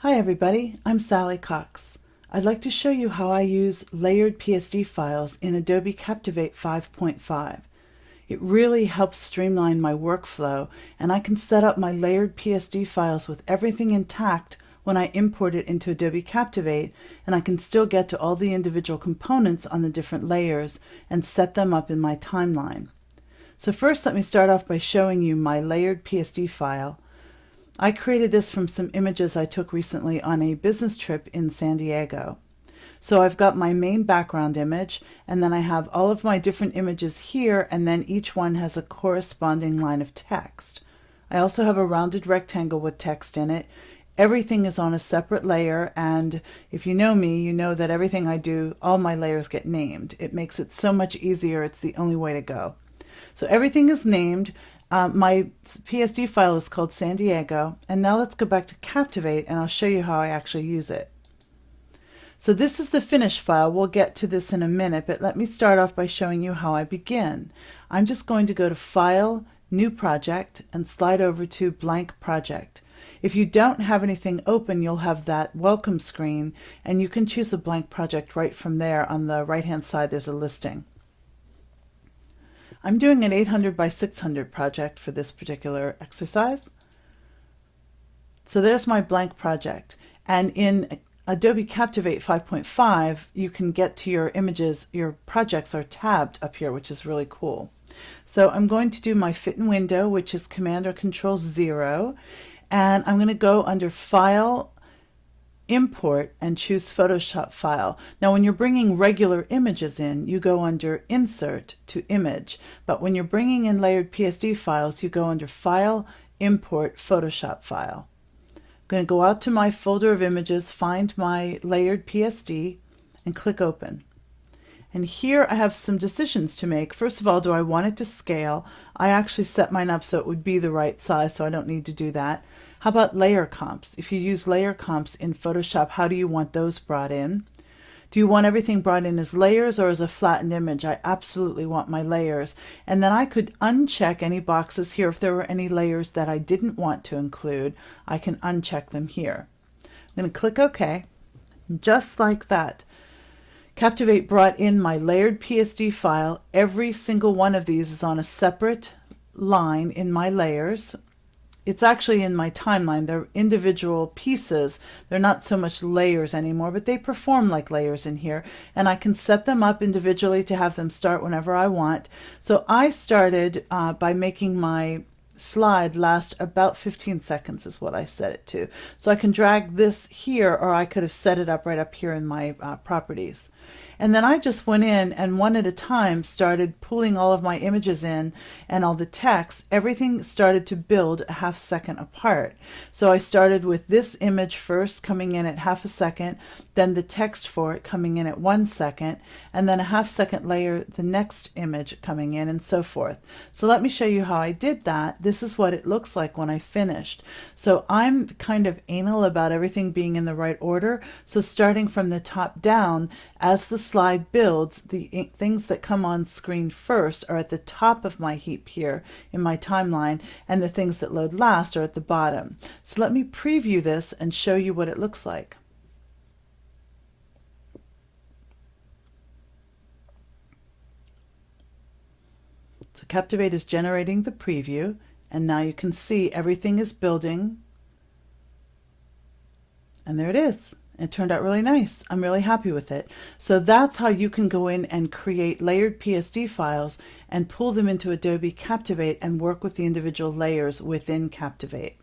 Hi everybody, I'm Sally Cox. I'd like to show you how I use layered PSD files in Adobe Captivate 5.5. It really helps streamline my workflow, and I can set up my layered PSD files with everything intact when I import it into Adobe Captivate, and I can still get to all the individual components on the different layers and set them up in my timeline. So first, let me start off by showing you my layered PSD file. I created this from some images I took recently on a business trip in San Diego. So I've got my main background image, and then I have all of my different images here, and then each one has a corresponding line of text. I also have a rounded rectangle with text in it. Everything is on a separate layer, and if you know me, you know that everything I do, all my layers get named. It makes it so much easier. It's the only way to go. So everything is named. My PSD file is called San Diego, and now let's go back to Captivate and I'll show you how I actually use it. So this is the finished file. We'll get to this in a minute, but let me start off by showing you how I begin. I'm just going to go to File, New Project, and slide over to Blank Project. If you don't have anything open, you'll have that welcome screen, and you can choose a blank project right from there. On the right-hand side, there's a listing. I'm doing an 800 by 600 project for this particular exercise. So there's my blank project. And in Adobe Captivate 5.5, you can get to your images. Your projects are tabbed up here, which is really cool. So I'm going to do my fit in window, which is Command or Control 0. And I'm going to go under File, Import, and choose Photoshop File. Now when you're bringing regular images in, you go under Insert to Image, but when you're bringing in layered PSD files, you go under File, Import, Photoshop File. I'm going to go out to my folder of images, find my layered PSD, and click Open. And here I have some decisions to make. First of all, do I want it to scale? I actually set mine up so it would be the right size, so I don't need to do that. How about layer comps? If you use layer comps in Photoshop, how do you want those brought in? Do you want everything brought in as layers or as a flattened image? I absolutely want my layers. And then I could uncheck any boxes here. If there were any layers that I didn't want to include, I can uncheck them here. I'm going to click OK. Just like that, Captivate brought in my layered PSD file. Every single one of these is on a separate line in my layers. It's actually in my timeline. They're individual pieces. They're not so much layers anymore, but they perform like layers in here. And I can set them up individually to have them start whenever I want. So I started by making my slide last about 15 seconds is what I set it to. So I can drag this here, or I could have set it up right up here in my properties. And then I just went in and one at a time started pulling all of my images in and all the text. Everything started to build a half second apart. So I started with this image first coming in at half a second, then the text for it coming in at 1 second, and then a half second later the next image coming in, and so forth. So let me show you how I did that. This is what it looks like when I finished. So I'm kind of anal about everything being in the right order. So starting from the top down, as the slide builds, the things that come on screen first are at the top of my heap here in my timeline, and the things that load last are at the bottom. So let me preview this and show you what it looks like. So Captivate is generating the preview, and now you can see everything is building, and there it is. It turned out really nice. I'm really happy with it. So that's how you can go in and create layered PSD files and pull them into Adobe Captivate and work with the individual layers within Captivate.